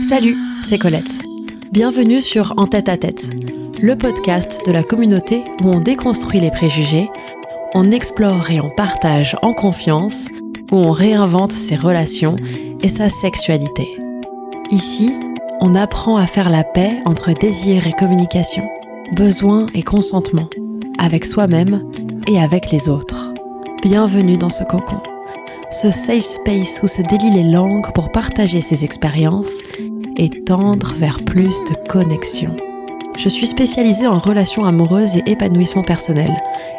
Salut, c'est Colette. Bienvenue sur En tête à tête, le podcast de la communauté où on déconstruit les préjugés, on explore et on partage en confiance, où on réinvente ses relations et sa sexualité. Ici, on apprend à faire la paix entre désir et communication, besoin et consentement, avec soi-même et avec les autres. Bienvenue dans ce cocon, ce safe space où se délient les langues pour partager ses expériences et tendre vers plus de connexion. Je suis spécialisée en relations amoureuses et épanouissement personnel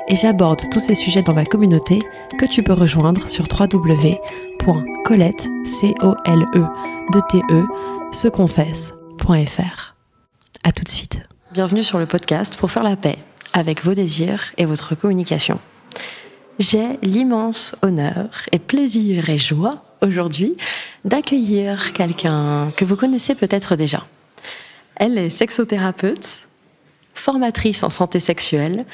et j'aborde tous ces sujets dans ma communauté que tu peux rejoindre sur www.colette.seconfesse.fr. À tout de suite. Bienvenue sur le podcast pour faire la paix avec vos désirs et votre communication. J'ai l'immense honneur et plaisir et joie aujourd'hui d'accueillir quelqu'un que vous connaissez peut-être déjà. Elle est sexothérapeute, formatrice en santé sexuelle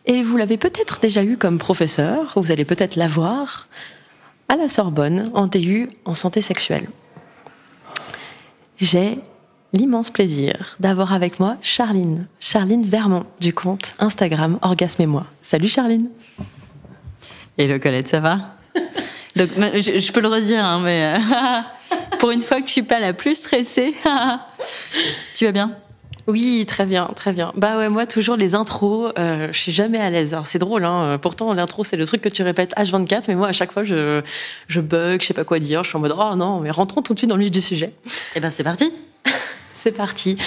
et vous l'avez peut-être déjà eu comme professeur, ou vous allez peut-être l'avoir à la Sorbonne en DU en santé sexuelle. J'ai l'immense plaisir d'avoir avec moi Charline Vermont du compte Instagram Orgasme et moi. Salut Charline. Hello Colette, ça va? Donc je peux le redire, hein, mais pour une fois que je suis pas la plus stressée, tu vas bien? Oui, très bien, très bien. Bah ouais, moi toujours les intros, je suis jamais à l'aise. Alors c'est drôle, hein. Pourtant l'intro c'est le truc que tu répètes H24, mais moi à chaque fois je bug, je sais pas quoi dire, je suis en mode oh non, mais rentrons tout de suite dans le vif du sujet. Eh ben c'est parti. C'est parti.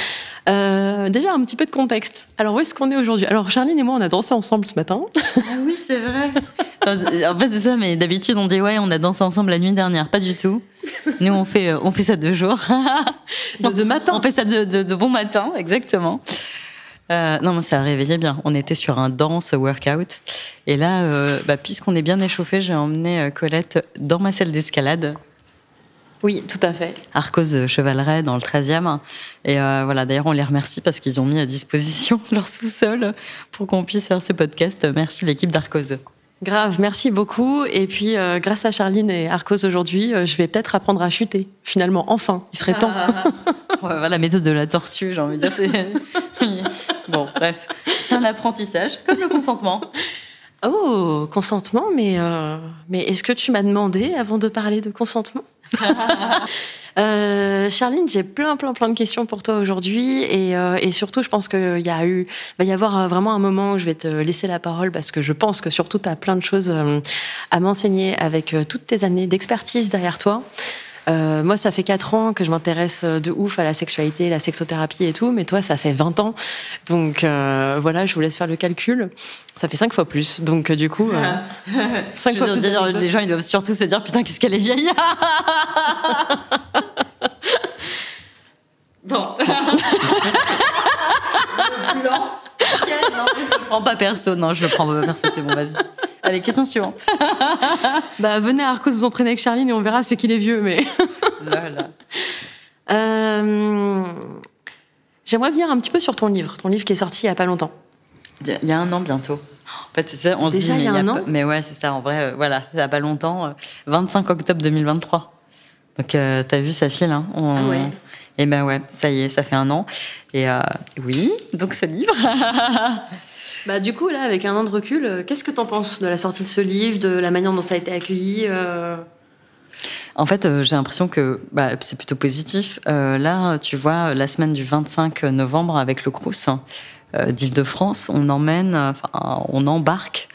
Déjà un petit peu de contexte. Alors où est-ce qu'on est aujourd'hui? Alors Charline et moi on a dansé ensemble ce matin. Ah oui, c'est vrai. En fait c'est ça, mais d'habitude on dit ouais on a dansé ensemble la nuit dernière, pas du tout. Nous on fait ça de jour. De matin. On fait ça de bon matin, exactement. Non, mais ça a réveillé bien. On était sur un dance workout. Et là, puisqu'on est bien échauffé, j'ai emmené Colette dans ma salle d'escalade. Oui, tout à fait. Arcos Chevaleret dans le 13e. Et voilà, d'ailleurs, on les remercie parce qu'ils ont mis à disposition leur sous-sol pour qu'on puisse faire ce podcast. Merci l'équipe d'Arcos. Grave, merci beaucoup. Et puis, grâce à Charline et Arcos aujourd'hui, je vais peut-être apprendre à chuter. Finalement, enfin, il serait temps. Voilà, la méthode de la tortue, j'ai envie de dire. Bon, bref, c'est un apprentissage, comme le consentement. Oh, consentement, mais est-ce que tu m'as demandé avant de parler de consentement? Charline, j'ai plein de questions pour toi aujourd'hui et surtout je pense qu'il va y avoir vraiment un moment où je vais te laisser la parole parce que je pense que surtout tu as plein de choses à m'enseigner avec toutes tes années d'expertise derrière toi. Moi, ça fait 4 ans que je m'intéresse de ouf à la sexualité, la sexothérapie et tout, mais toi, ça fait 20 ans. Donc voilà, je vous laisse faire le calcul. Ça fait 5 fois plus. Donc du coup, 5 fois plus. Les gens, ils doivent surtout se dire putain, qu'est-ce qu'elle est vieille. Bon. Blanc. Non, je le prends pas perso. Non, je le prends pas perso. C'est bon, vas-y. Allez, question suivante. Venez à Arcos vous entraîner avec Charline et on verra c'est qu'il est vieux, mais. Voilà. J'aimerais venir un petit peu sur ton livre qui est sorti il y a pas longtemps. Il y a 1 an bientôt. En fait, c'est ça, on se dit, mais il y a 1 an. Mais ouais, c'est ça, en vrai, voilà, il y a pas longtemps, 25 octobre 2023. Donc, t'as vu, ça file, hein. Ah ouais. Et ben ouais, ça y est, ça fait 1 an. Et oui, donc ce livre. Du coup, là, avec 1 an de recul, qu'est-ce que t'en penses de la sortie de ce livre, de la manière dont ça a été accueilli En fait, j'ai l'impression que c'est plutôt positif. Là, tu vois, la semaine du 25 novembre avec le Crous d'Île-de-France, on embarque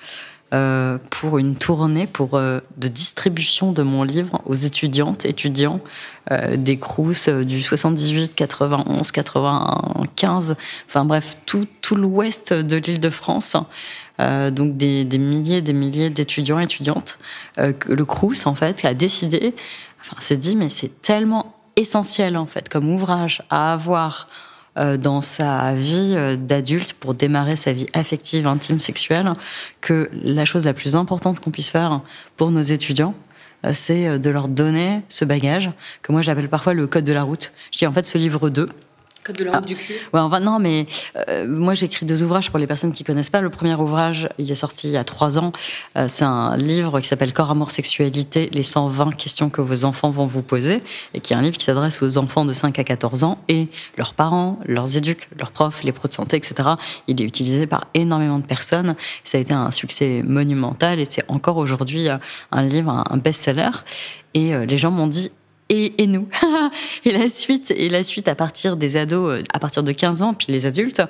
pour une tournée de distribution de mon livre aux étudiants des Crous du 78, 91, 95, enfin bref, tout l'ouest de l'Île-de-France. Donc des milliers d'étudiants et étudiantes. Le Crous, en fait, a décidé, s'est dit, mais c'est tellement essentiel, en fait, comme ouvrage à avoir dans sa vie d'adulte pour démarrer sa vie affective, intime, sexuelle, que la chose la plus importante qu'on puisse faire pour nos étudiants, c'est de leur donner ce bagage que moi j'appelle parfois le code de la route. Je dis en fait ce livre 2, Code de la route du cul. Ouais, enfin, non, mais moi j'ai écrit 2 ouvrages pour les personnes qui connaissent pas. Le premier ouvrage, il est sorti il y a 3 ans. C'est un livre qui s'appelle Corps, amour, sexualité, les 120 questions que vos enfants vont vous poser, et qui est un livre qui s'adresse aux enfants de 5 à 14 ans et leurs parents, leurs éducs, leurs profs, les pros de santé, etc. Il est utilisé par énormément de personnes. Ça a été un succès monumental et c'est encore aujourd'hui un livre, un best-seller. Et les gens m'ont dit et nous et la suite à partir des ados, à partir de 15 ans, puis les adultes,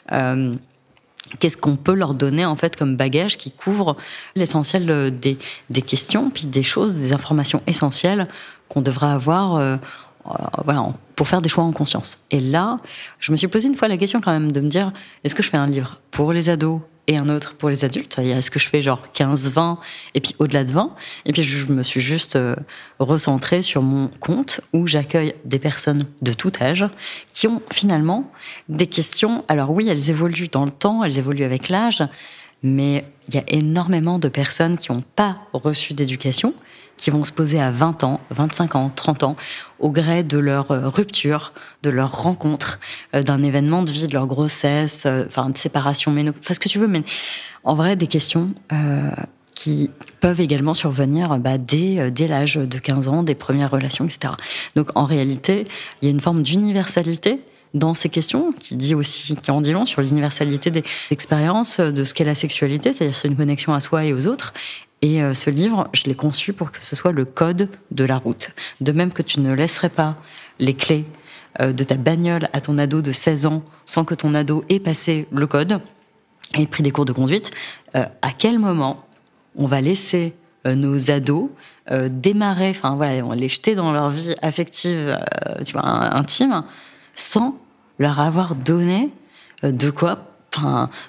qu'est-ce qu'on peut leur donner en fait comme bagage qui couvre l'essentiel des questions, puis des choses, des informations essentielles qu'on devrait avoir voilà, pour faire des choix en conscience. Et là, je me suis posé une fois la question quand même de me dire, est-ce que je fais un livre pour les ados et un autre pour les adultes? C'est-à-dire, est-ce que je fais genre 15, 20 et puis au-delà de 20? Et puis je me suis juste recentrée sur mon compte où j'accueille des personnes de tout âge qui ont finalement des questions. Alors oui, elles évoluent dans le temps, elles évoluent avec l'âge, mais il y a énormément de personnes qui n'ont pas reçu d'éducation, qui vont se poser à 20 ans, 25 ans, 30 ans, au gré de leur rupture, de leur rencontre, d'un événement de vie, de leur grossesse, de séparation, enfin ce que tu veux, mais en vrai, des questions qui peuvent également survenir dès l'âge de 15 ans, des premières relations, etc. Donc en réalité, il y a une forme d'universalité dans ces questions, qui en dit long sur l'universalité des expériences, de ce qu'est la sexualité, c'est-à-dire c'est une connexion à soi et aux autres. Et ce livre, je l'ai conçu pour que ce soit le code de la route. De même que tu ne laisserais pas les clés de ta bagnole à ton ado de 16 ans sans que ton ado ait passé le code et pris des cours de conduite, à quel moment on va laisser nos ados démarrer, on va les jeter dans leur vie affective, intime, sans leur avoir donné de quoi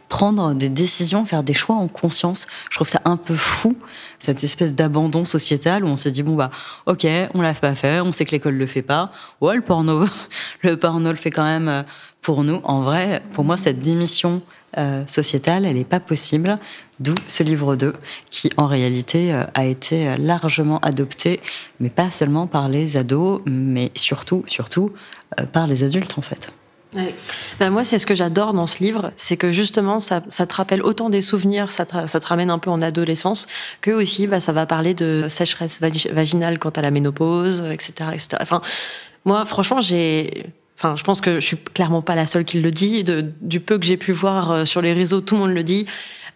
prendre des décisions, faire des choix en conscience. Je trouve ça un peu fou, cette espèce d'abandon sociétal où on s'est dit, ok, on l'a pas fait, on sait que l'école le fait pas. Ouais, le porno le fait quand même pour nous. En vrai, pour moi, cette démission sociétale, elle n'est pas possible. D'où ce livre 2, qui en réalité a été largement adopté, mais pas seulement par les ados, mais surtout par les adultes en fait. Ouais. Moi, c'est ce que j'adore dans ce livre, c'est que justement, ça te rappelle autant des souvenirs, ça te ramène un peu en adolescence, que aussi, ça va parler de sécheresse vaginale quant à la ménopause, etc., etc. Enfin, moi, franchement, je pense que je suis clairement pas la seule qui le dit. Du peu que j'ai pu voir sur les réseaux, tout le monde le dit.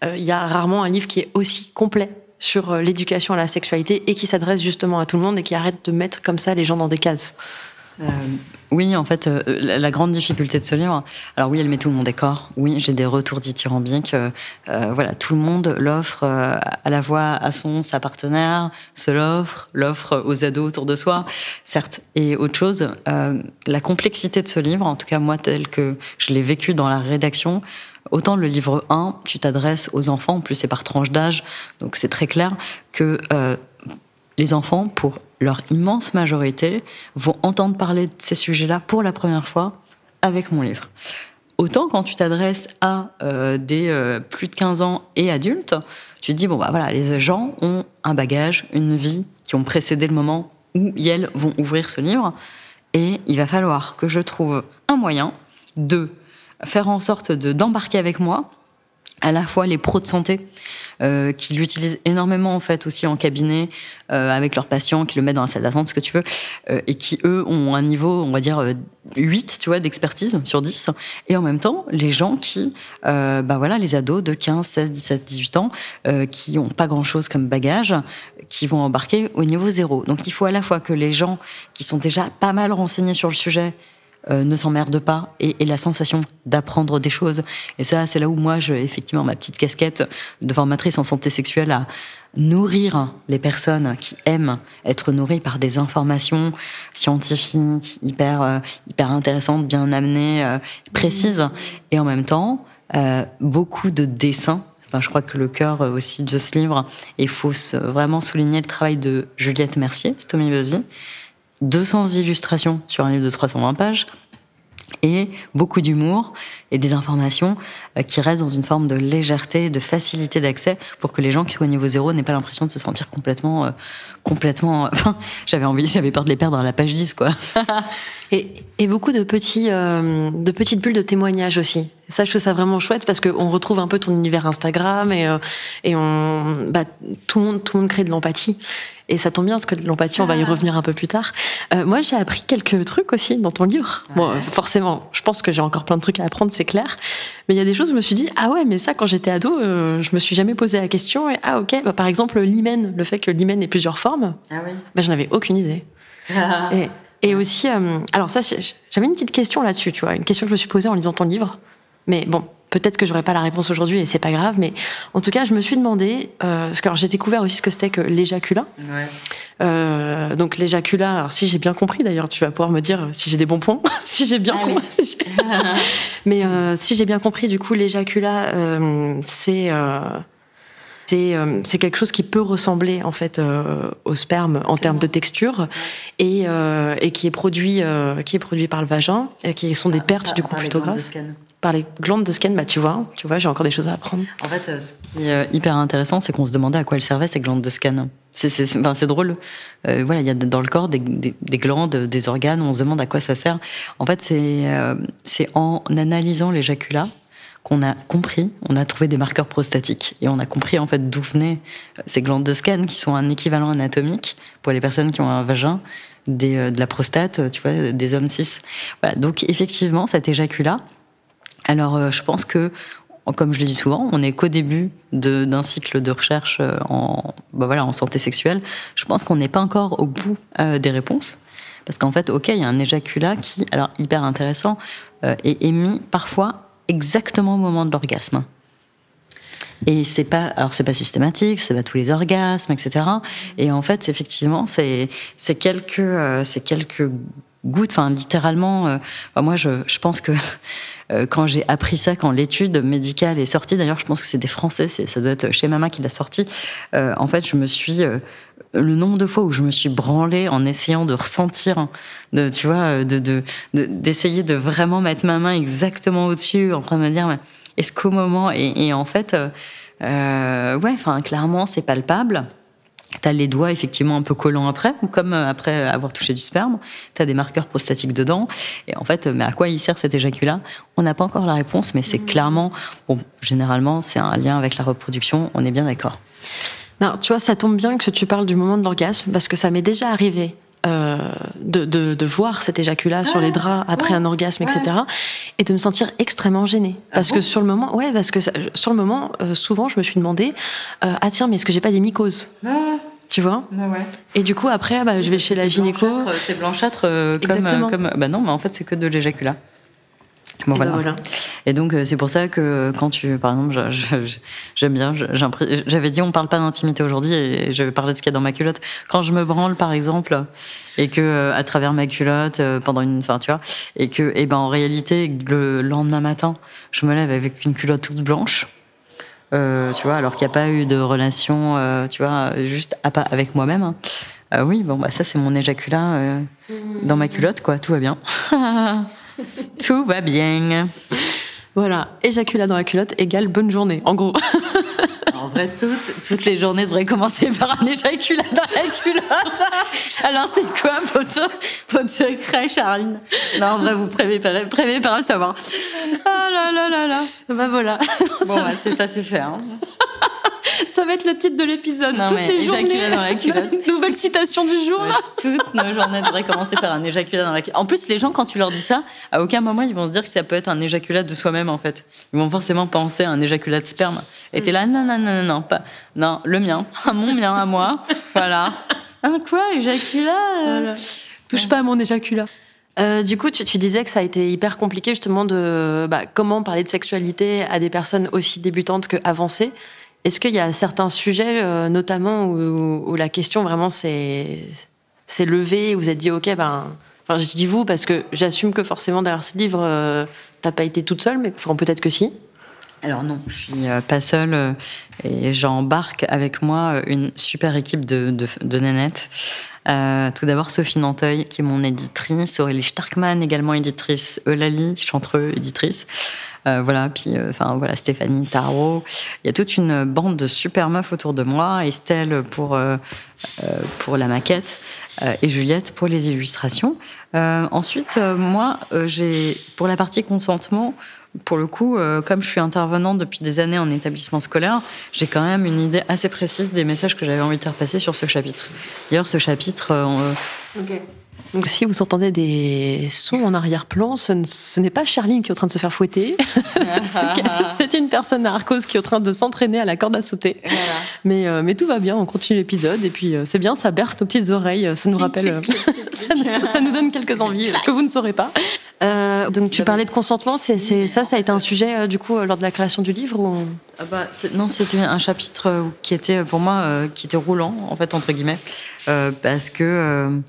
Il y a rarement un livre qui est aussi complet sur l'éducation à la sexualité et qui s'adresse justement à tout le monde et qui arrête de mettre comme ça les gens dans des cases. Oui, en fait, la grande difficulté de ce livre, alors oui, elle met tout le monde d'accord. Oui, j'ai des retours dithyrambiques. Tout le monde l'offre à la fois à sa partenaire, l'offre aux ados autour de soi, certes. Et autre chose, la complexité de ce livre, en tout cas moi, tel que je l'ai vécu dans la rédaction, autant le livre 1, tu t'adresses aux enfants, en plus c'est par tranche d'âge, donc c'est très clair que les enfants, pour leur immense majorité, vont entendre parler de ces sujets-là pour la première fois avec mon livre. Autant quand tu t'adresses à des plus de 15 ans et adultes, tu te dis, les gens ont un bagage, une vie, qui ont précédé le moment où ils vont ouvrir ce livre, et il va falloir que je trouve un moyen de faire en sorte d'embarquer avec moi à la fois les pros de santé qui l'utilisent énormément en fait aussi en cabinet avec leurs patients, qui le mettent dans la salle d'attente, ce que tu veux, et qui eux ont un niveau, on va dire 8, tu vois, d'expertise sur 10, et en même temps les gens qui les ados de 15, 16, 17, 18 ans qui ont pas grand-chose comme bagage, qui vont embarquer au niveau 0. Donc il faut à la fois que les gens qui sont déjà pas mal renseignés sur le sujet ne s'emmerde pas et la sensation d'apprendre des choses. Et ça, c'est là où moi, effectivement, ma petite casquette de formatrice en santé sexuelle à nourrir les personnes qui aiment être nourries par des informations scientifiques hyper intéressantes, bien amenées, précises, et en même temps beaucoup de dessins. Je crois que le cœur aussi de ce livre, et il faut vraiment souligner le travail de Juliette Mercier, Stomibuzzy, 200 illustrations sur un livre de 320 pages, et beaucoup d'humour et des informations qui restent dans une forme de légèreté, de facilité d'accès pour que les gens qui sont au niveau zéro n'aient pas l'impression de se sentir complètement enfin, j'avais peur de les perdre à la page 10, quoi. Et beaucoup de petites bulles de témoignages aussi. Ça, je trouve ça vraiment chouette parce qu'on retrouve un peu ton univers Instagram et tout le monde crée de l'empathie. Et ça tombe bien parce que l'empathie, on va y revenir un peu plus tard. Moi, j'ai appris quelques trucs aussi dans ton livre. Ouais. Bon, forcément, je pense que j'ai encore plein de trucs à apprendre, c'est clair. Mais il y a des choses où je me suis dit, ah ouais, mais ça, quand j'étais ado, je me suis jamais posé la question. Et ok, par exemple, l'hymen, le fait que l'hymen ait plusieurs formes, j'en avais aucune idée. Et aussi, alors ça, j'avais une petite question là-dessus, tu vois, une question que je me suis posée en lisant ton livre. Mais bon, peut-être que j'aurai pas la réponse aujourd'hui et c'est pas grave, mais en tout cas, je me suis demandé, parce que j'ai découvert aussi ce que c'était que l'éjaculat. Ouais. Donc l'éjaculat, alors si j'ai bien compris d'ailleurs, tu vas pouvoir me dire si j'ai des bons points, si j'ai bien compris. Mais si j'ai bien compris, du coup, l'éjaculat, c'est quelque chose qui peut ressembler en fait au sperme en termes de texture et qui est produit par le vagin et qui sont des pertes du coup plutôt grasses par les glandes de Skene. Bah tu vois j'ai encore des choses à apprendre. En fait, ce qui est hyper intéressant, c'est qu'on se demandait à quoi elles servaient ces glandes de Skene. C'est drôle. Voilà, il y a dans le corps des glandes, des organes, on se demande à quoi ça sert. En fait, c'est en analysant l'éjaculat qu'on a compris, on a trouvé des marqueurs prostatiques et on a compris en fait d'où venaient ces glandes de Skene qui sont un équivalent anatomique pour les personnes qui ont un vagin de la prostate, tu vois, des hommes cis. Voilà, donc effectivement cet éjaculat. Alors je pense que, comme je le dis souvent, on n'est qu'au début d'un cycle de recherche en santé sexuelle. Je pense qu'on n'est pas encore au bout des réponses. Parce qu'en fait, il y a un éjaculat qui, alors hyper intéressant, est émis parfois exactement au moment de l'orgasme. Et c'est pas systématique, c'est pas tous les orgasmes, etc. Et en fait, effectivement, c'est quelques gouttes, enfin littéralement. Moi, je pense que quand j'ai appris ça, quand l'étude médicale est sortie, d'ailleurs, je pense que c'est des Français, ça doit être chez Mama qui l'a sorti. En fait, je me suis le nombre de fois où je me suis branlée en essayant de ressentir, tu vois, d'essayer de vraiment mettre ma main exactement au-dessus, en train de me dire, est-ce qu'au moment, et en fait, clairement, c'est palpable. T'as les doigts effectivement un peu collants après, ou comme après avoir touché du sperme. T'as des marqueurs prostatiques dedans. Et en fait, mais à quoi il sert cet éjaculat ? On n'a pas encore la réponse, mais c'est clairement, généralement, c'est un lien avec la reproduction. On est bien d'accord. Non, tu vois, ça tombe bien que tu parles du moment de l'orgasme, parce que ça m'est déjà arrivé de voir cet éjaculat sur les draps après un orgasme, etc., et de me sentir extrêmement gênée. Parce que sur le moment, souvent, je me suis demandé, tiens, mais est-ce que j'ai pas des mycoses ? Tu vois ? Et du coup, après, je vais chez la gynéco. C'est blanchâtre comme. Non, mais en fait, c'est que de l'éjaculat. Bon, voilà. Et donc c'est pour ça que quand par exemple, j'aime bien, j'avais dit on parle pas d'intimité aujourd'hui et je vais parler de ce qu'il y a dans ma culotte. Quand je me branle par exemple et que à travers ma culotte tu vois, et que en réalité le lendemain matin je me lève avec une culotte toute blanche. Tu vois, alors qu'il n'y a pas eu de relation, tu vois, juste avec moi-même. Oui, ça c'est mon éjaculat dans ma culotte, quoi. Tout va bien. Tout va bien. Voilà, éjaculat dans la culotte égale bonne journée, en gros. En vrai, toutes les journées devraient commencer par un éjaculat dans la culotte. Alors, c'est quoi votre secret, Charline ? Non, en vrai, vous prévez par le savoir. Ah là là là là. Voilà. Ça c'est fait. Hein. Ça va être le titre de l'épisode. Toutes les journées dans la culotte. Nouvelle citation du jour. Là. Toutes nos journées devraient commencer par un éjaculat dans la culotte. En plus, les gens, quand tu leur dis ça, à aucun moment ils vont se dire que ça peut être un éjaculat de soi-même en fait. Ils vont forcément penser à un éjaculat de sperme. Et t'es là, non, pas, non, le mien, mon mien à moi. Voilà. Quoi, éjaculat voilà. Touche pas à mon éjaculat. Du coup, tu disais que ça a été hyper compliqué justement de comment parler de sexualité à des personnes aussi débutantes que avancées. Est-ce qu'il y a certains sujets, notamment, où la question vraiment s'est levée, où vous êtes dit, ok, je dis vous, parce que j'assume que forcément derrière ce livre, t'as pas été toute seule, mais peut-être que si. Alors non, je suis pas seule et j'embarque avec moi une super équipe de nénettes Tout d'abord, Sophie Nanteuil, qui est mon éditrice, Aurélie Starkman, également éditrice, Eulalie, Chantreux, éditrice. Voilà, puis Stéphanie Tarot. Il y a toute une bande de super meufs autour de moi. Estelle pour la maquette et Juliette pour les illustrations. Ensuite, moi, pour la partie consentement, pour le coup, comme je suis intervenante depuis des années en établissement scolaire, j'ai quand même une idée assez précise des messages que j'avais envie de faire passer sur ce chapitre. D'ailleurs, ce chapitre... Ok. Donc si vous entendez des sons en arrière-plan, ce n'est pas Charline qui est en train de se faire fouetter. C'est une personne à Arcos qui est en train de s'entraîner à la corde à sauter. Voilà. Mais tout va bien, on continue l'épisode. Et puis c'est bien, ça berce nos petites oreilles. Ça nous rappelle... ça nous donne quelques envies que vous ne saurez pas. Donc tu parlais de consentement, ça a été un sujet du coup lors de la création du livre ou... Non, c'était un chapitre qui était pour moi qui était roulant en fait entre guillemets parce que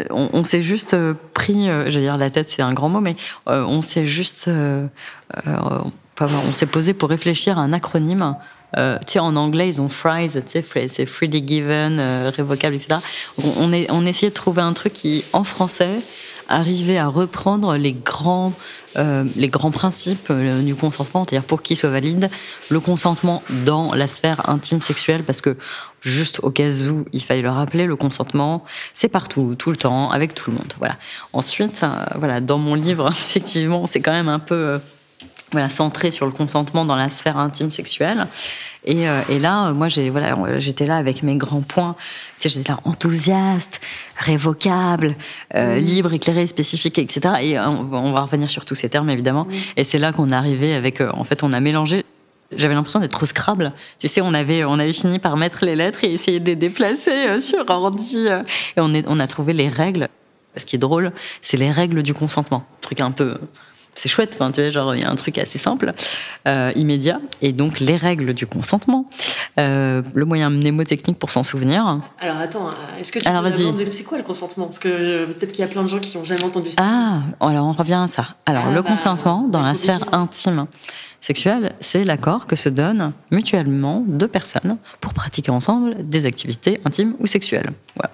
on s'est juste pris, j'allais dire la tête c'est un grand mot, mais on s'est juste on s'est posé pour réfléchir à un acronyme. Tu sais, en anglais, ils ont FRIES, tu sais, c'est freely given, révocable, etc. On essayait de trouver un truc qui, en français, arrivait à reprendre les grands principes du consentement, c'est-à-dire pour qu'il soit valide, le consentement dans la sphère intime sexuelle, parce que juste au cas où il faille le rappeler, le consentement, c'est partout, tout le temps, avec tout le monde. Voilà. Ensuite, dans mon livre, effectivement, c'est quand même un peu centré sur le consentement dans la sphère intime sexuelle. Et là, moi, j'étais là avec mes grands points. Tu sais, j'étais là enthousiaste, révocable, libre, éclairé, spécifique, etc. Et on va revenir sur tous ces termes, évidemment. Et c'est là qu'on est arrivé avec... en fait, on a mélangé... J'avais l'impression d'être trop Scrabble. Tu sais, on avait fini par mettre les lettres et essayer de les déplacer sur ordi. Et on a trouvé les règles. Ce qui est drôle, c'est les règles du consentement. Un truc un peu... C'est chouette, enfin, tu vois, genre, il y a un truc assez simple, immédiat. Et donc, les règles du consentement, le moyen mnémotechnique pour s'en souvenir. Alors, attends, est-ce que tu peux me c'est quoi le consentement? Parce que peut-être qu'il y a plein de gens qui n'ont jamais entendu ça. Ah, alors on revient à ça. Alors, le consentement, dans la sphère intime sexuelle, c'est l'accord que se donnent mutuellement deux personnes pour pratiquer ensemble des activités intimes ou sexuelles. Voilà.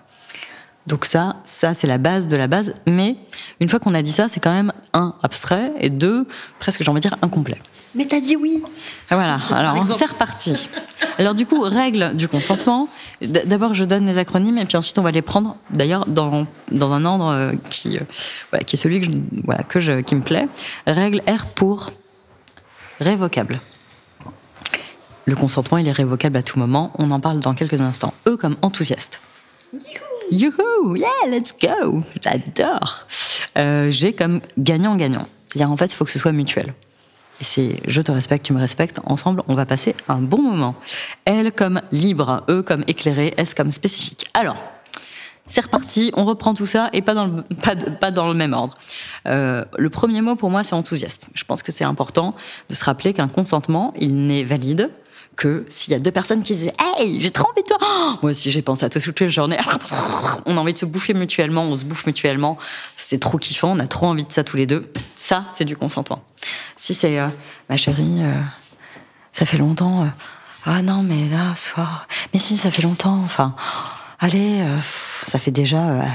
Donc ça c'est la base de la base, mais une fois qu'on a dit ça, c'est quand même un, abstrait, et deux, presque j'ai envie de dire incomplet. Mais t'as dit oui. Voilà, alors c'est reparti. Alors du coup, règles du consentement, d'abord je donne les acronymes, et puis ensuite on va les prendre, d'ailleurs, dans un ordre qui est celui qui me plaît. Règle R pour révocable. Le consentement, il est révocable à tout moment, on en parle dans quelques instants. E comme enthousiaste. Youhou, yeah, let's go. J'adore. G comme gagnant-gagnant. C'est-à-dire, en fait, il faut que ce soit mutuel. Et c'est je te respecte, tu me respectes, ensemble, on va passer un bon moment. L comme libre, E comme éclairé, S comme spécifique. Alors, c'est reparti, on reprend tout ça, et pas dans le même ordre. Le premier mot, pour moi, c'est enthousiaste. Je pense que c'est important de se rappeler qu'un consentement, il n'est valide que s'il y a deux personnes qui disent « Hey, j'ai trop envie de toi !» Moi aussi, j'ai pensé à toi toute la journée. On a envie de se bouffer mutuellement, on se bouffe mutuellement. C'est trop kiffant, on a trop envie de ça tous les deux. Ça, c'est du consentement. Si c'est « Ma chérie, ça fait longtemps. Ah non, mais là, ce soir... Mais si, ça fait longtemps. Enfin, allez, ça fait déjà...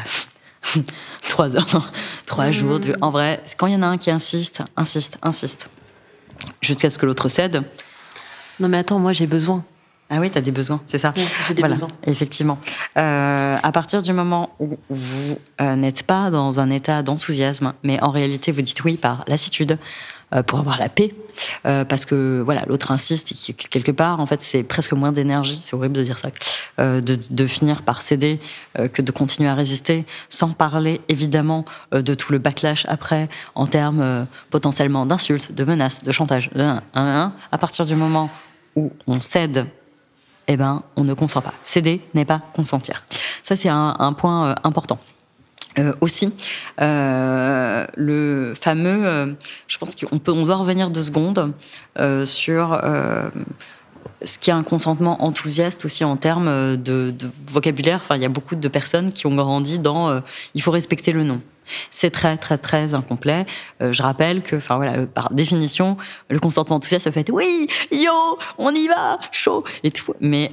3 heures, 3 jours. En vrai, quand il y en a un qui insiste, jusqu'à ce que l'autre cède... Non mais attends, moi j'ai besoin. Ah oui, t'as des besoins, c'est ça. Oui, j'ai des besoins. Effectivement. À partir du moment où vous n'êtes pas dans un état d'enthousiasme, mais en réalité vous dites oui par lassitude, pour avoir la paix, parce que l'autre insiste, et quelque part, en fait, c'est presque moins d'énergie, c'est horrible de dire ça, de finir par céder, que de continuer à résister, sans parler évidemment de tout le backlash après, en termes potentiellement d'insultes, de menaces, de chantage. À partir du moment où on cède, on ne consent pas. Céder n'est pas consentir. Ça, c'est un point important. Aussi, le fameux... je pense on doit revenir 2 secondes sur ce qui est un consentement enthousiaste aussi en termes de vocabulaire. Enfin, il y a beaucoup de personnes qui ont grandi dans il faut respecter le non. C'est très, très, très incomplet. Je rappelle que, par définition, le consentement enthousiaste, ça peut être oui, yo, on y va, chaud, et tout. Mais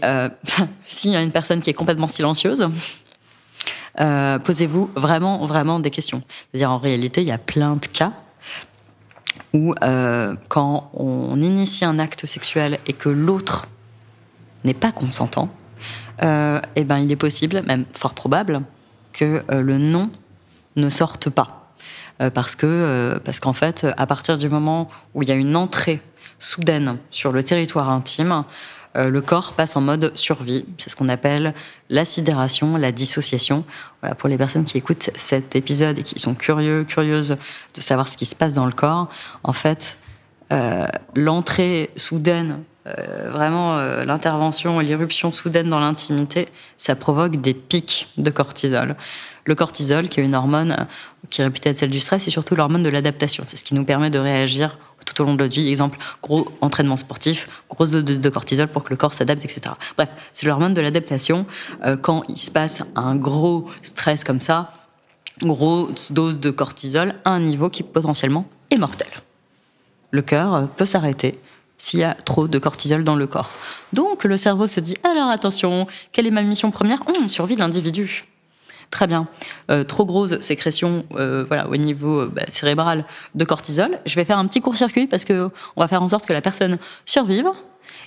s'il y a une personne qui est complètement silencieuse, Posez-vous vraiment des questions. C'est-à-dire, en réalité, il y a plein de cas où quand on initie un acte sexuel et que l'autre n'est pas consentant, eh ben, il est possible, même fort probable, que le non ne sorte pas. Parce qu'en fait, à partir du moment où il y a une entrée soudaine sur le territoire intime, le corps passe en mode survie. C'est ce qu'on appelle la sidération, la dissociation. Voilà, pour les personnes qui écoutent cet épisode et qui sont curieuses de savoir ce qui se passe dans le corps, en fait, l'entrée soudaine, l'intervention et l'irruption soudaine dans l'intimité, ça provoque des pics de cortisol. Le cortisol, qui est une hormone qui est réputée être celle du stress, et surtout l'hormone de l'adaptation. C'est ce qui nous permet de réagir tout au long de notre vie. Exemple, gros entraînement sportif, grosse dose de cortisol pour que le corps s'adapte, etc. Bref, c'est l'hormone de l'adaptation. Quand il se passe un gros stress comme ça, grosse dose de cortisol à un niveau qui potentiellement est mortel. Le cœur peut s'arrêter s'il y a trop de cortisol dans le corps. Donc le cerveau se dit, alors attention, quelle est ma mission première ? Survie de l'individu. Très bien. Trop grosse sécrétion au niveau cérébral de cortisol. Je vais faire un petit court-circuit parce qu'on va faire en sorte que la personne survive.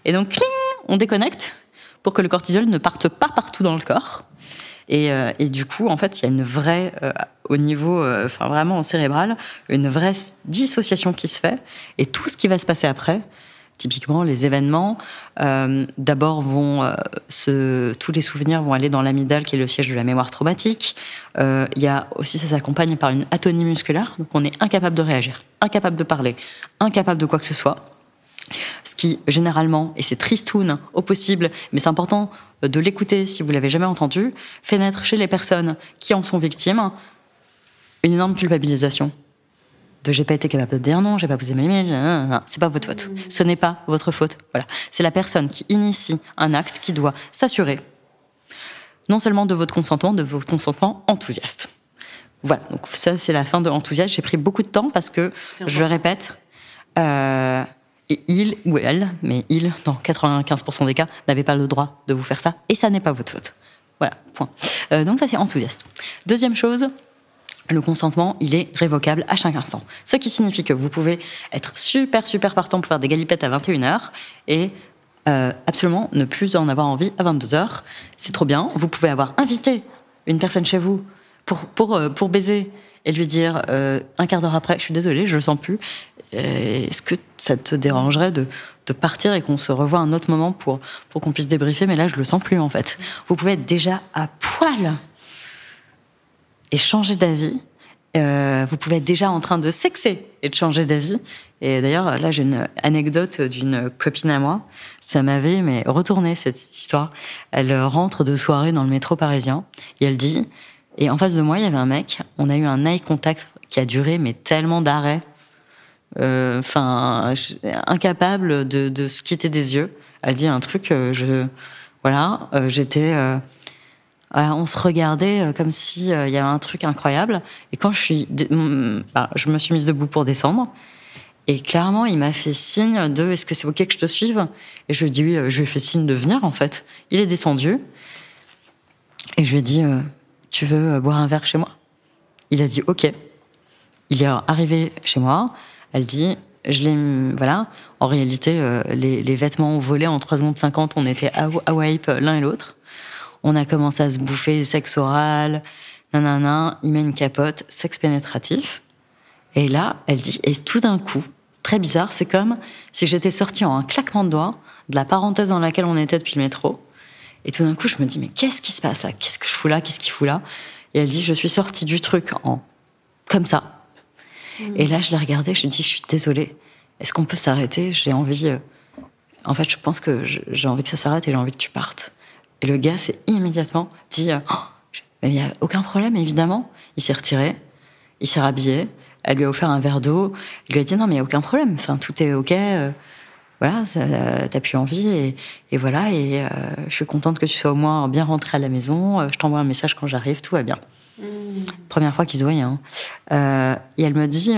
Et donc, cling, on déconnecte pour que le cortisol ne parte pas partout dans le corps. Et du coup, en fait, il y a une vraie, au niveau vraiment cérébral, une vraie dissociation qui se fait. Et tout ce qui va se passer après, typiquement, les événements, d'abord tous les souvenirs vont aller dans l'amygdale, qui est le siège de la mémoire traumatique. Il y a aussi, ça s'accompagne par une atonie musculaire, donc on est incapable de réagir, incapable de parler, incapable de quoi que ce soit. Ce qui, généralement, et c'est tristoun au possible, mais c'est important de l'écouter si vous l'avez jamais entendu, fait naître chez les personnes qui en sont victimes une énorme culpabilisation. J'ai pas été capable de dire non, j'ai pas posé mes limites, non, c'est pas votre faute. Ce n'est pas votre faute. Voilà. C'est la personne qui initie un acte qui doit s'assurer non seulement de votre consentement enthousiaste. Voilà, donc ça c'est la fin de l'enthousiasme. J'ai pris beaucoup de temps parce que, je le répète, il ou elle, mais il, dans 95% des cas, n'avait pas le droit de vous faire ça, et ça n'est pas votre faute. Voilà, point. Donc ça c'est enthousiaste. Deuxième chose, le consentement, il est révocable à chaque instant. Ce qui signifie que vous pouvez être super partant pour faire des galipettes à 21h et absolument ne plus en avoir envie à 22h. C'est trop bien. Vous pouvez avoir invité une personne chez vous pour baiser et lui dire un quart d'heure après, je suis désolée, je le sens plus. Est-ce que ça te dérangerait de partir et qu'on se revoie un autre moment pour qu'on puisse débriefer? Mais là, je le sens plus, en fait. Vous pouvez être déjà à poil et changer d'avis. Vous pouvez être déjà en train de sexer et de changer d'avis. Et d'ailleurs, là, j'ai une anecdote d'une copine à moi. Ça m'avait retourné, cette histoire. Elle rentre de soirée dans le métro parisien et elle dit... Et en face de moi, il y avait un mec. On a eu un eye contact qui a duré, mais tellement d'arrêts. Incapable de se quitter des yeux. Elle dit un truc, j'étais... on se regardait comme si il y avait un truc incroyable. Et quand je me suis mise debout pour descendre. Et clairement, il m'a fait signe de « Est-ce que c'est OK que je te suive ?» Et je lui ai dit oui, je lui ai fait signe de venir, en fait. Il est descendu. Et je lui ai dit tu veux boire un verre chez moi ? Il a dit OK. Il est arrivé chez moi. Elle dit En réalité, les vêtements ont volé en 3 secondes 50. On était à wipe l'un et l'autre. On a commencé à se bouffer, sexe oral, nanana. Il met une capote, sexe pénétratif. Et là, elle dit, et tout d'un coup, très bizarre, c'est comme si j'étais sortie en un claquement de doigts de la parenthèse dans laquelle on était depuis le métro. Et tout d'un coup, je me dis, mais qu'est-ce qui se passe là ? Qu'est-ce que je fous là ? Qu'est-ce qu'il fout là ? Et elle dit, je suis sortie du truc comme ça. Et là, je l'ai regardée, je lui ai dit, je suis désolée. Est-ce qu'on peut s'arrêter ? J'ai envie... En fait, je pense que j'ai envie que ça s'arrête et j'ai envie que tu partes. Et le gars s'est immédiatement dit, mais il n'y a aucun problème, évidemment. Il s'est retiré, il s'est rhabillé, elle lui a offert un verre d'eau, il lui a dit, non, mais il n'y a aucun problème, enfin, tout est OK, voilà, t'as plus envie, et voilà, et je suis contente que tu sois au moins bien rentrée à la maison, je t'envoie un message quand j'arrive, tout va bien. Première fois qu'ils se voyaient. Et elle me dit,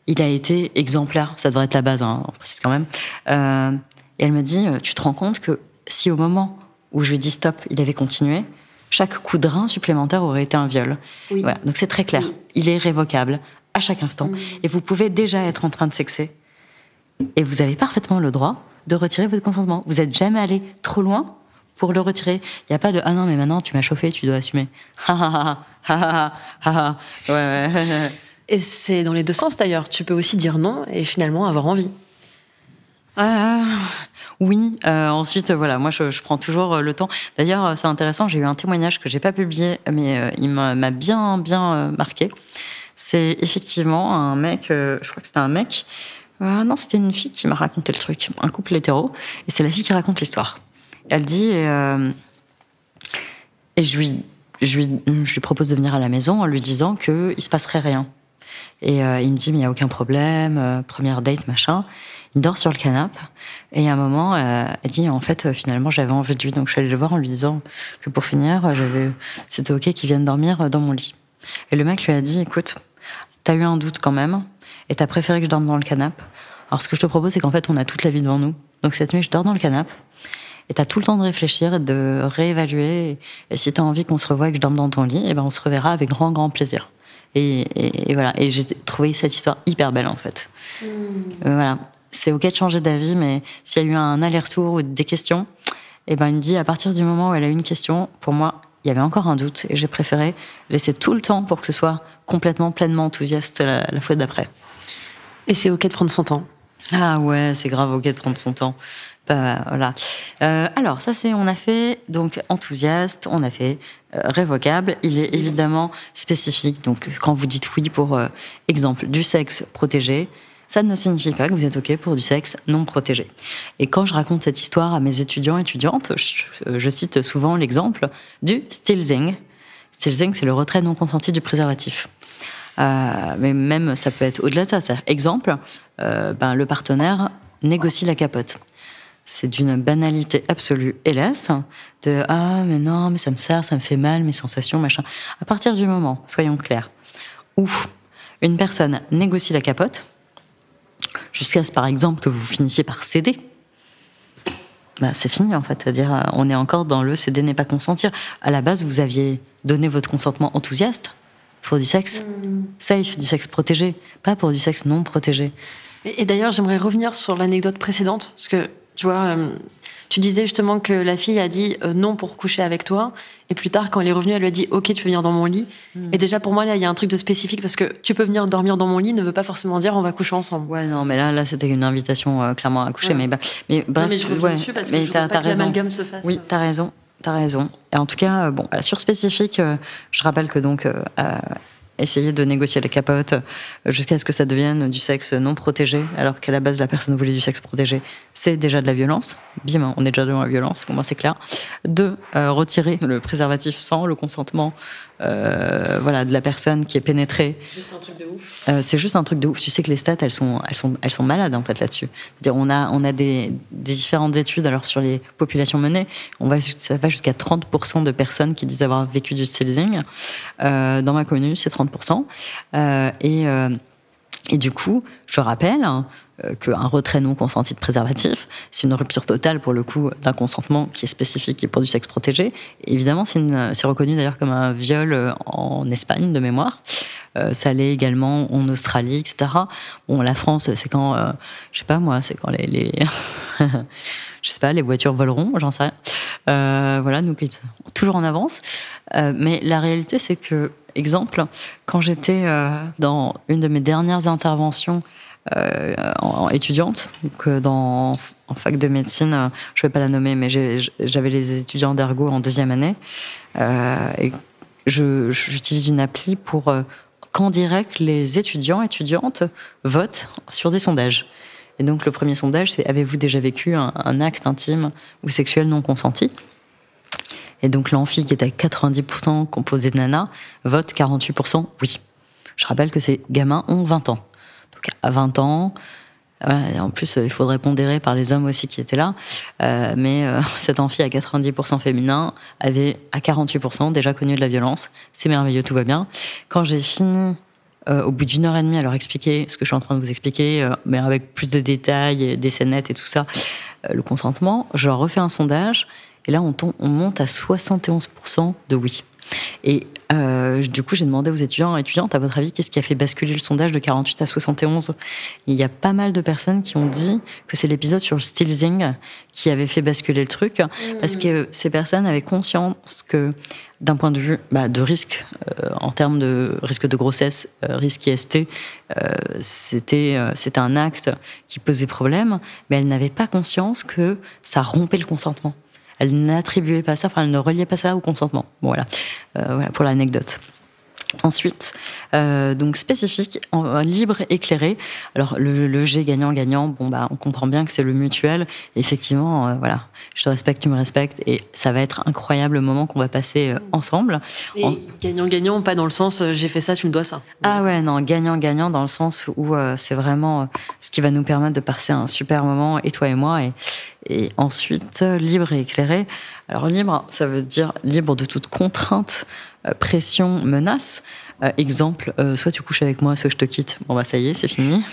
il a été exemplaire, ça devrait être la base, on précise quand même. Et elle me dit, tu te rends compte que si au moment où je lui ai dit stop, il avait continué, chaque coup de rein supplémentaire aurait été un viol. Oui. Voilà. Donc c'est très clair. Oui. Il est irrévocable à chaque instant. Et vous pouvez déjà être en train de sexer. Et vous avez parfaitement le droit de retirer votre consentement. Vous n'êtes jamais allé trop loin pour le retirer. Il n'y a pas de « Ah non, mais maintenant, tu m'as chauffé, tu dois assumer. » Ouais. Et c'est dans les deux sens, d'ailleurs. Tu peux aussi dire non et finalement avoir envie. Oui. Ensuite, voilà, moi, je prends toujours le temps. D'ailleurs, c'est intéressant, j'ai eu un témoignage que j'ai pas publié, mais il m'a bien marqué. C'est effectivement un mec, je crois que c'était un mec, non, c'était une fille qui m'a raconté le truc, un couple hétéro, et c'est la fille qui raconte l'histoire. Elle dit, et je lui propose de venir à la maison en lui disant qu'il se passerait rien. Et il me dit, mais il n'y a aucun problème, première date, machin. Il dort sur le canapé, et à un moment, elle dit, en fait, finalement, j'avais envie de lui, donc je suis allée le voir en lui disant que pour finir, c'était ok qu'il vienne dormir dans mon lit. Et le mec lui a dit, écoute, t'as eu un doute quand même, et t'as préféré que je dorme dans le canapé. Alors ce que je te propose, c'est qu'en fait, on a toute la vie devant nous. Donc cette nuit, je dors dans le canapé, et t'as tout le temps de réfléchir et de réévaluer. Et si t'as envie qu'on se revoie et que je dorme dans ton lit, eh ben on se reverra avec grand plaisir. Et voilà. Et j'ai trouvé cette histoire hyper belle, en fait. Voilà. C'est ok de changer d'avis, mais s'il y a eu un aller-retour ou des questions, eh ben il me dit, à partir du moment où elle a eu une question, pour moi, il y avait encore un doute, et j'ai préféré laisser tout le temps pour que ce soit complètement, pleinement enthousiaste la fois d'après. Et c'est ok de prendre son temps. Ah ouais, c'est grave ok de prendre son temps. Voilà. Alors ça on a fait donc enthousiaste, on a fait révocable. Il est évidemment spécifique. Donc quand vous dites oui pour exemple du sexe protégé, ça ne signifie pas que vous êtes ok pour du sexe non protégé. Et quand je raconte cette histoire à mes étudiantes, je cite souvent l'exemple du stilzing. Stilzing, c'est le retrait non consenti du préservatif. Mais même ça peut être au-delà de ça. C'est-à-dire, exemple, le partenaire négocie la capote. C'est d'une banalité absolue, hélas, de « Ah, mais non, mais ça me sert, ça me fait mal, mes sensations, machin ». À partir du moment, soyons clairs, où une personne négocie la capote, jusqu'à ce, par exemple, que vous finissiez par céder, c'est fini, en fait. C'est-à-dire, on est encore dans le « céder n'est pas consentir ». À la base, vous aviez donné votre consentement enthousiaste pour du sexe safe, du sexe protégé, pas pour du sexe non protégé. Et d'ailleurs, j'aimerais revenir sur l'anecdote précédente, parce que, tu vois, tu disais justement que la fille a dit non pour coucher avec toi, et plus tard, quand elle est revenue, elle lui a dit « Ok, tu peux venir dans mon lit ». Et déjà, pour moi, là, il y a un truc de spécifique, parce que tu peux venir dormir dans mon lit ne veut pas forcément dire « on va coucher ensemble ». Ouais, non, mais là c'était une invitation clairement à coucher. Ouais. Mais bref, non, mais je reviens dessus parce que je veux pas que l'amalgame se fasse. Oui, t'as raison. Et en tout cas, sur spécifique, je rappelle que donc... essayer de négocier la capote jusqu'à ce que ça devienne du sexe non protégé, alors qu'à la base la personne voulait du sexe protégé, c'est déjà de la violence. Bim, on est déjà dans la violence, pour moi c'est clair. 2, retirer le préservatif sans le consentement de la personne qui est pénétrée. Juste un truc de ouf. C'est juste un truc de ouf. Tu sais que les stats, elles sont malades en fait là-dessus. C'est-à-dire, on a des différentes études alors sur les populations menées. Ça va jusqu'à 30% de personnes qui disent avoir vécu du stilzing. Dans ma commune, c'est 30%. Et du coup, je rappelle qu'un retrait non consenti de préservatif, c'est une rupture totale pour le coup d'un consentement qui est spécifique et pour du sexe protégé. Et évidemment, c'est reconnu d'ailleurs comme un viol en Espagne de mémoire. Ça l'est également en Australie, etc. Bon, la France, c'est quand, je sais pas moi, c'est quand les je sais pas, les voitures voleront, j'en sais rien. Voilà, nous toujours en avance. Mais la réalité, c'est que, exemple, quand j'étais dans une de mes dernières interventions en étudiante, donc en fac de médecine, je vais pas la nommer, mais j'avais les étudiants d'ergo en 2e année, et j'utilise une appli pour qu'en direct les étudiantes votent sur des sondages. Et donc le premier sondage, c'est: avez-vous déjà vécu un acte intime ou sexuel non consenti? Et donc l'amphi, qui est à 90% composé de nanas, vote 48% oui. Je rappelle que ces gamins ont 20 ans. Donc à 20 ans, voilà, en plus il faudrait pondérer par les hommes aussi qui étaient là, mais cet amphi à 90% féminin avait à 48% déjà connu de la violence. C'est merveilleux, tout va bien. Quand j'ai fini, au bout d'1 heure et demie, à leur expliquer ce que je suis en train de vous expliquer, mais avec plus de détails, des scénettes et tout ça, le consentement, je leur refais un sondage. Et là, on monte à 71% de oui. Et du coup, j'ai demandé aux étudiants et étudiantes, à votre avis, qu'est-ce qui a fait basculer le sondage de 48 à 71 ? Et il y a pas mal de personnes qui ont dit que c'est l'épisode sur le stealthing qui avait fait basculer le truc, parce que ces personnes avaient conscience que, d'un point de vue de risque, en termes de risque de grossesse, risque IST, c'était un acte qui posait problème, mais elles n'avaient pas conscience que ça rompait le consentement. Elle n'attribuait pas ça, elle ne reliait pas ça au consentement. Bon, voilà. Voilà pour l'anecdote. Ensuite, donc spécifique, libre, éclairé. Alors le G gagnant-gagnant, on comprend bien que c'est le mutuel. Et effectivement, voilà, je te respecte, tu me respectes, et ça va être incroyable le moment qu'on va passer ensemble. Et gagnant-gagnant, pas dans le sens j'ai fait ça, tu me dois ça. Ah ouais, non, gagnant-gagnant dans le sens où c'est vraiment ce qui va nous permettre de passer un super moment, et toi et moi. Et ensuite, libre et éclairé. Alors libre, ça veut dire libre de toute contrainte, pression, menace. Exemple, soit tu couches avec moi, soit je te quitte. Bon ça y est, c'est fini.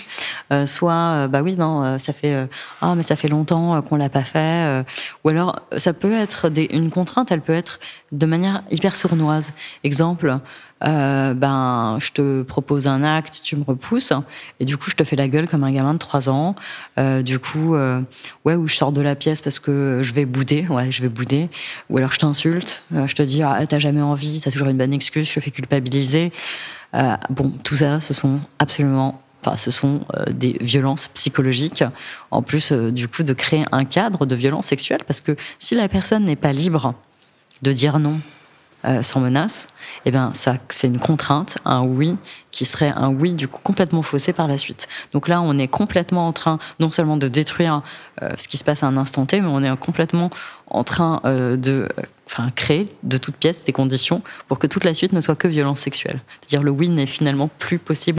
Soit oui, non, ça fait mais ça fait longtemps qu'on l'a pas fait. Ou alors ça peut être une contrainte, elle peut être de manière hyper sournoise. Exemple, je te propose un acte, tu me repousses, et du coup je te fais la gueule comme un gamin de 3 ans. Du coup, ou je sors de la pièce parce que je vais bouder. Ou alors je t'insulte, je te dis t'as jamais envie, t'as toujours une bonne excuse, je te fais culpabiliser. Tout ça, ce sont des violences psychologiques, en plus du coup de créer un cadre de violence sexuelle, parce que si la personne n'est pas libre de dire non sans menace, ça, c'est une contrainte, un oui, qui serait un oui du coup complètement faussé par la suite. Donc là, on est complètement en train non seulement de détruire ce qui se passe à un instant T, mais on est complètement en train de créer de toutes pièces des conditions pour que toute la suite ne soit que violence sexuelle. C'est-à-dire le oui n'est finalement plus possible.